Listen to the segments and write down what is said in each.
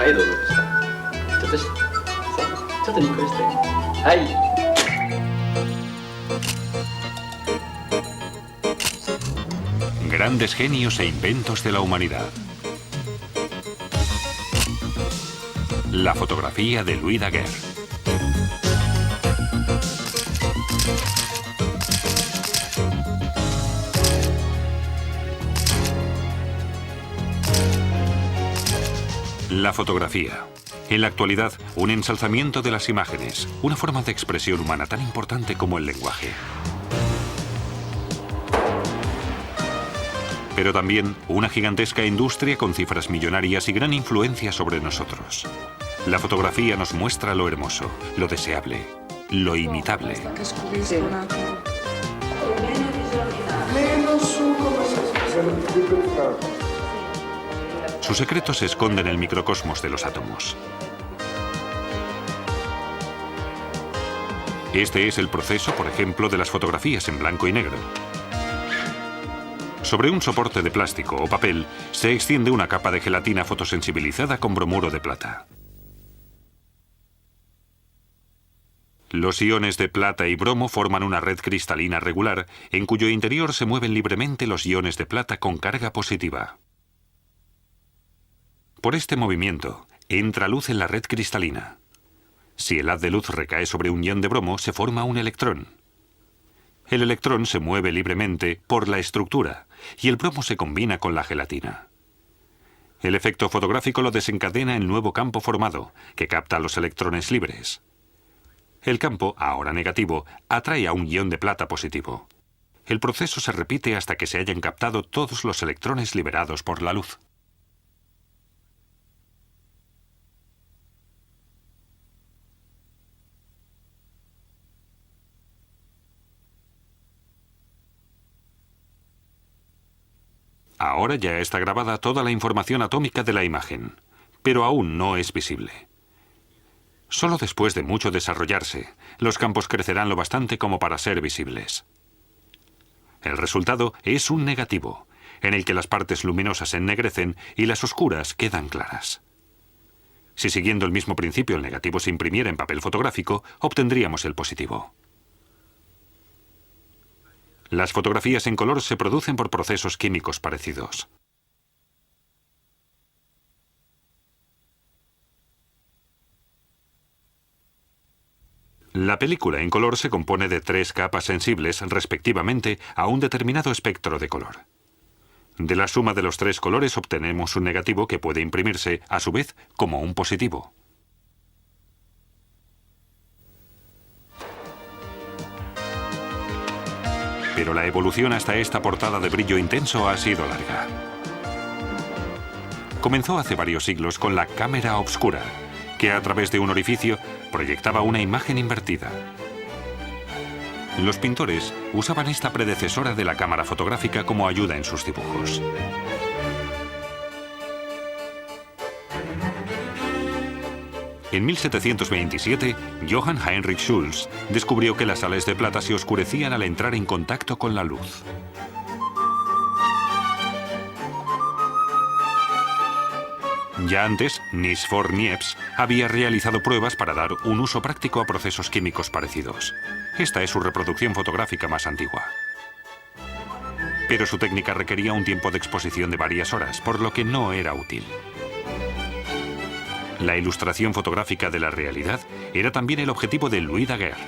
はいどうぞちょっとちょっとニコしてはい。Grandes genios e inventos de la humanidad. La fotografía de Louis Daguerre. La fotografía. En la actualidad, un ensalzamiento de las imágenes, una forma de expresión humana tan importante como el lenguaje. Pero también una gigantesca industria con cifras millonarias y gran influencia sobre nosotros. La fotografía nos muestra lo hermoso, lo deseable, lo imitable. Su secreto se esconde en el microcosmos de los átomos. Este es el proceso, por ejemplo, de las fotografías en blanco y negro. Sobre un soporte de plástico o papel se extiende una capa de gelatina fotosensibilizada con bromuro de plata. Los iones de plata y bromo forman una red cristalina regular en cuyo interior se mueven libremente los iones de plata con carga positiva. Por este movimiento entra luz en la red cristalina. Si el haz de luz recae sobre un ion de bromo, se forma un electrón. El electrón se mueve libremente por la estructura y el bromo se combina con la gelatina. El efecto fotográfico lo desencadena el nuevo campo formado, que capta los electrones libres. El campo, ahora negativo, atrae a un ion de plata positivo. El proceso se repite hasta que se hayan captado todos los electrones liberados por la luz. Ahora ya está grabada toda la información atómica de la imagen, pero aún no es visible. Solo después de mucho desarrollarse, los campos crecerán lo bastante como para ser visibles. El resultado es un negativo, en el que las partes luminosas se ennegrecen y las oscuras quedan claras. Si siguiendo el mismo principio el negativo se imprimiera en papel fotográfico, obtendríamos el positivo. Las fotografías en color se producen por procesos químicos parecidos. La película en color se compone de 3 capas sensibles respectivamente a un determinado espectro de color. De la suma de los 3 colores obtenemos un negativo que puede imprimirse, a su vez, como un positivo. Pero la evolución hasta esta portada de brillo intenso ha sido larga. Comenzó hace varios siglos con la cámara obscura, que a través de un orificio proyectaba una imagen invertida. Los pintores usaban esta predecesora de la cámara fotográfica como ayuda en sus dibujos. En 1727, Johann Heinrich Schulz descubrió que las sales de plata se oscurecían al entrar en contacto con la luz. Ya antes, Niels Niepce había realizado pruebas para dar un uso práctico a procesos químicos parecidos. Esta es su reproducción fotográfica más antigua. Pero su técnica requería un tiempo de exposición de varias horas, por lo que no era útil. La ilustración fotográfica de la realidad era también el objetivo de Louis Daguerre.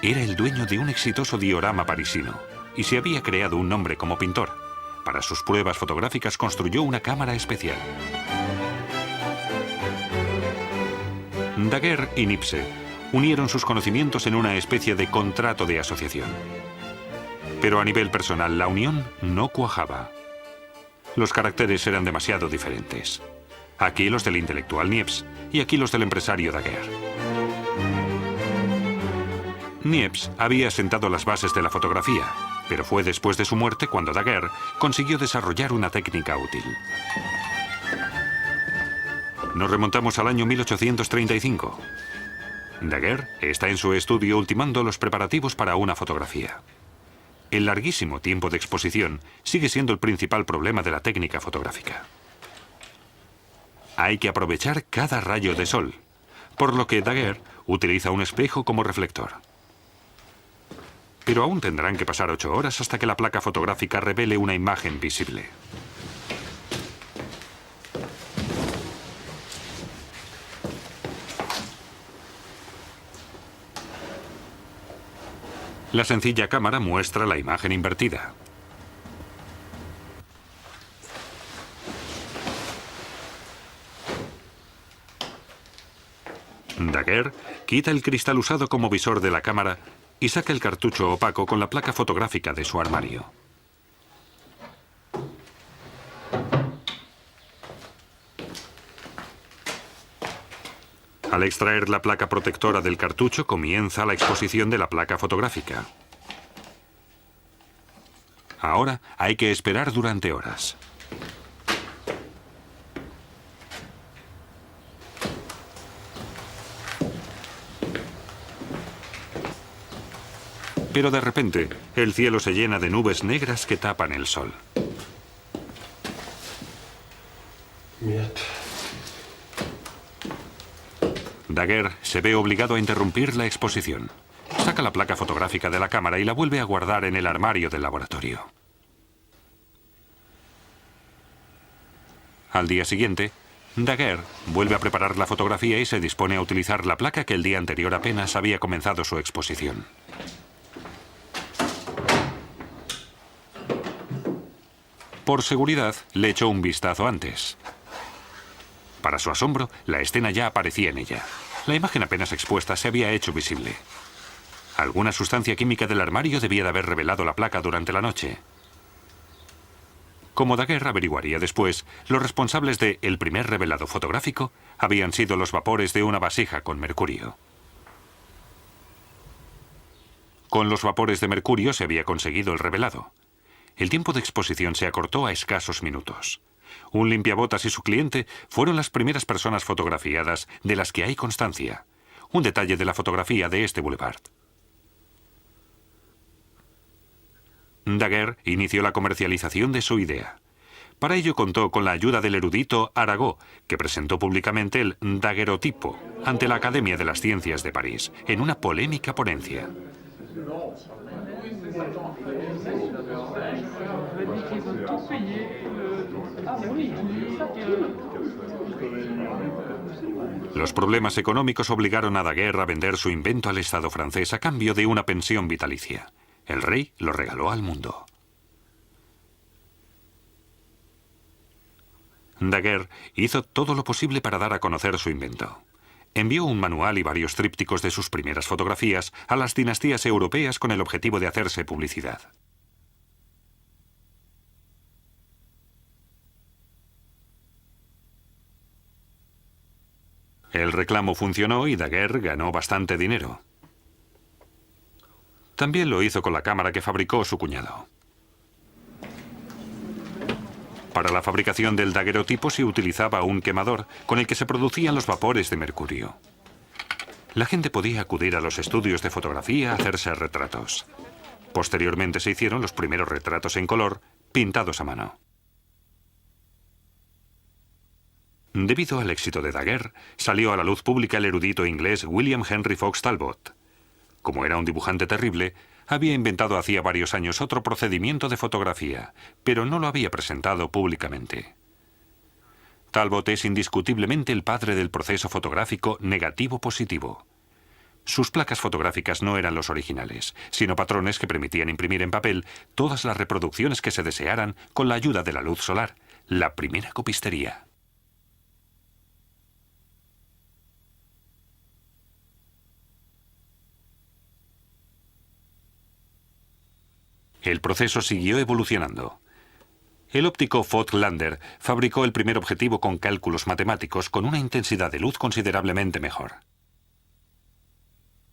Era el dueño de un exitoso diorama parisino y se había creado un nombre como pintor. Para sus pruebas fotográficas construyó una cámara especial. Daguerre y Niepce unieron sus conocimientos en una especie de contrato de asociación. Pero a nivel personal la unión no cuajaba. Los caracteres eran demasiado diferentes. Aquí los del intelectual Niepce y aquí los del empresario Daguerre. Niepce había sentado las bases de la fotografía, pero fue después de su muerte cuando Daguerre consiguió desarrollar una técnica útil. Nos remontamos al año 1835. Daguerre está en su estudio ultimando los preparativos para una fotografía. El larguísimo tiempo de exposición sigue siendo el principal problema de la técnica fotográfica. hay que aprovechar cada rayo de sol, por lo que Daguerre utiliza un espejo como reflector. Pero aún tendrán que pasar 8 horas hasta que la placa fotográfica revele una imagen visible. La sencilla cámara muestra la imagen invertida. Daguerre quita el cristal usado como visor de la cámara y saca el cartucho opaco con la placa fotográfica de su armario. Al extraer la placa protectora del cartucho, comienza la exposición de la placa fotográfica. Ahora hay que esperar durante horas. Pero de repente, el cielo se llena de nubes negras que tapan el sol. Daguerre se ve obligado a interrumpir la exposición. Saca la placa fotográfica de la cámara y la vuelve a guardar en el armario del laboratorio. Al día siguiente, Daguerre vuelve a preparar la fotografía y se dispone a utilizar la placa que el día anterior apenas había comenzado su exposición. Por seguridad, le echó un vistazo antes. Para su asombro, la escena ya aparecía en ella. La imagen apenas expuesta se había hecho visible. Alguna sustancia química del armario debía de haber revelado la placa durante la noche. Como Daguerre averiguaría después, los responsables de el primer revelado fotográfico habían sido los vapores de una vasija con mercurio. Con los vapores de mercurio se había conseguido el revelado. El tiempo de exposición se acortó a escasos minutos. Un limpiabotas y su cliente fueron las primeras personas fotografiadas de las que hay constancia. Un detalle de la fotografía de este boulevard. Daguerre inició la comercialización de su idea. Para ello contó con la ayuda del erudito Arago, que presentó públicamente el daguerrotipo ante la Academia de las Ciencias de París, en una polémica ponencia. Los problemas económicos obligaron a Daguerre a vender su invento al Estado francés a cambio de una pensión vitalicia. El rey lo regaló al mundo. Daguerre hizo todo lo posible para dar a conocer su invento. Envió un manual y varios trípticos de sus primeras fotografías a las dinastías europeas con el objetivo de hacerse publicidad. El reclamo funcionó y Daguerre ganó bastante dinero. También lo hizo con la cámara que fabricó su cuñado. Para la fabricación del daguerrotipo se utilizaba un quemador con el que se producían los vapores de mercurio. La gente podía acudir a los estudios de fotografía a hacerse retratos. Posteriormente se hicieron los primeros retratos en color, pintados a mano. Debido al éxito de Daguerre, salió a la luz pública el erudito inglés William Henry Fox Talbot. Como era un dibujante terrible, había inventado hacía varios años otro procedimiento de fotografía, pero no lo había presentado públicamente. Talbot es indiscutiblemente el padre del proceso fotográfico negativo-positivo. Sus placas fotográficas no eran los originales, sino patrones que permitían imprimir en papel todas las reproducciones que se desearan con la ayuda de la luz solar, la primera copistería. El proceso siguió evolucionando. El óptico Voigtlander fabricó el primer objetivo con cálculos matemáticos con una intensidad de luz considerablemente mejor.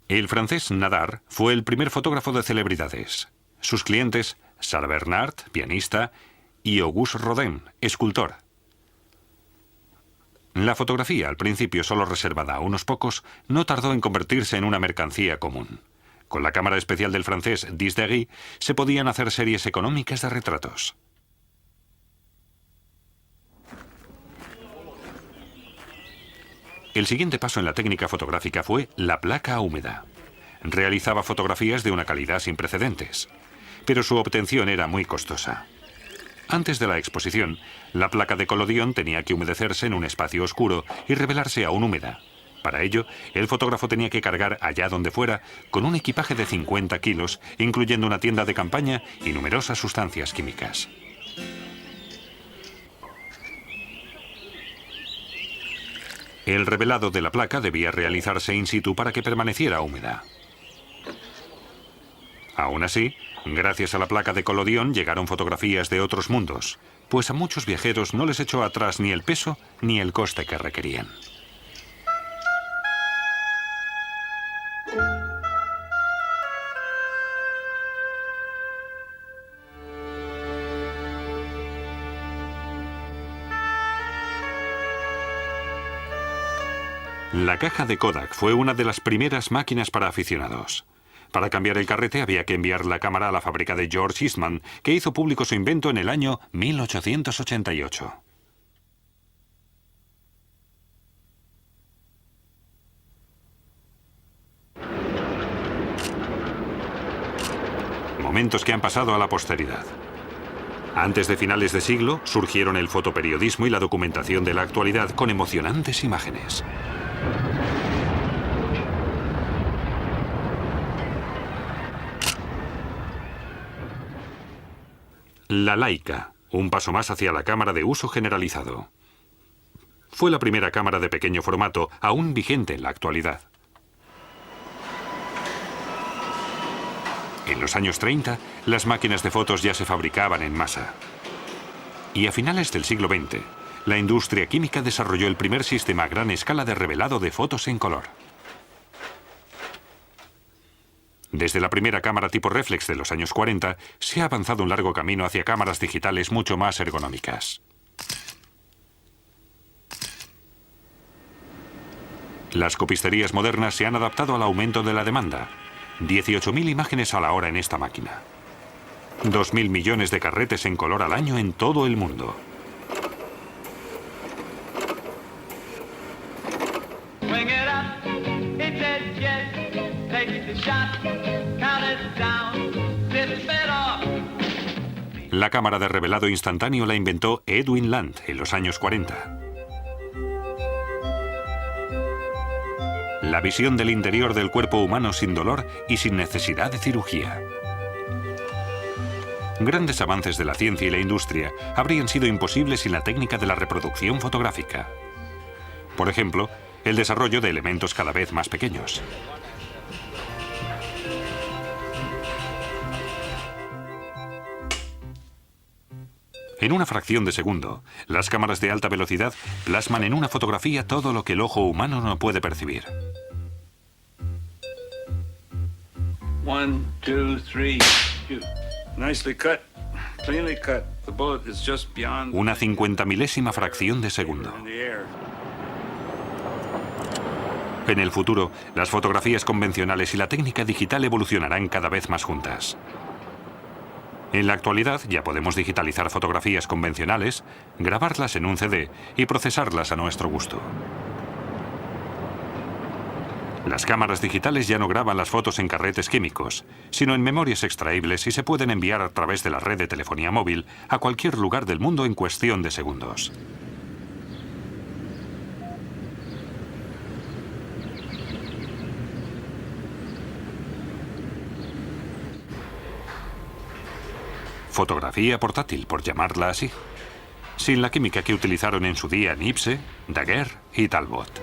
El francés Nadar fue el primer fotógrafo de celebridades. Sus clientes, Sarah Bernard, pianista, y Auguste Rodin, escultor. La fotografía, al principio solo reservada a unos pocos, no tardó en convertirse en una mercancía común. Con la cámara especial del francés Disdegui se podían hacer series económicas de retratos. El siguiente paso en la técnica fotográfica fue la placa húmeda. Realizaba fotografías de una calidad sin precedentes, pero su obtención era muy costosa. Antes de la exposición, la placa de colodión tenía que humedecerse en un espacio oscuro y revelarse aún húmeda. Para ello, el fotógrafo tenía que cargar allá donde fuera con un equipaje de 50 kilos, incluyendo una tienda de campaña y numerosas sustancias químicas. El revelado de la placa debía realizarse in situ para que permaneciera húmeda. Aún así, gracias a la placa de colodión llegaron fotografías de otros mundos, pues a muchos viajeros no les echó atrás ni el peso ni el coste que requerían. La caja de Kodak fue una de las primeras máquinas para aficionados. Para cambiar el carrete había que enviar la cámara a la fábrica de George Eastman, que hizo público su invento en el año 1888. Momentos que han pasado a la posteridad. Antes de finales de siglo, surgieron el fotoperiodismo y la documentación de la actualidad con emocionantes imágenes. La Leica, un paso más hacia la cámara de uso generalizado. Fue la primera cámara de pequeño formato, aún vigente en la actualidad. En los años 30, las máquinas de fotos ya se fabricaban en masa. Y a finales del siglo XX, la industria química desarrolló el primer sistema a gran escala de revelado de fotos en color. Desde la primera cámara tipo réflex de los años 40, se ha avanzado un largo camino hacia cámaras digitales mucho más ergonómicas. Las copisterías modernas se han adaptado al aumento de la demanda. 18.000 imágenes a la hora en esta máquina. 2.000 millones de carretes en color al año en todo el mundo. La cámara de revelado instantáneo la inventó Edwin Land en los años 40. La visión del interior del cuerpo humano sin dolor y sin necesidad de cirugía. Grandes avances de la ciencia y la industria habrían sido imposibles sin la técnica de la reproducción fotográfica. Por ejemplo, el desarrollo de elementos cada vez más pequeños. En una fracción de segundo, las cámaras de alta velocidad plasman en una fotografía todo lo que el ojo humano no puede percibir. 1, 2, 3, shoot. Nicely cut. Cleanly cut. The bullet is just beyond Una 50.000ª fracción de segundo. in the air. En el futuro, las fotografías convencionales y la técnica digital evolucionarán cada vez más juntas. En la actualidad ya podemos digitalizar fotografías convencionales, grabarlas en un CD y procesarlas a nuestro gusto. Las cámaras digitales ya no graban las fotos en carretes químicos, sino en memorias extraíbles y se pueden enviar a través de la red de telefonía móvil a cualquier lugar del mundo en cuestión de segundos. Fotografía portátil, por llamarla así, sin la química que utilizaron en su día Nipse, Daguerre y Talbot.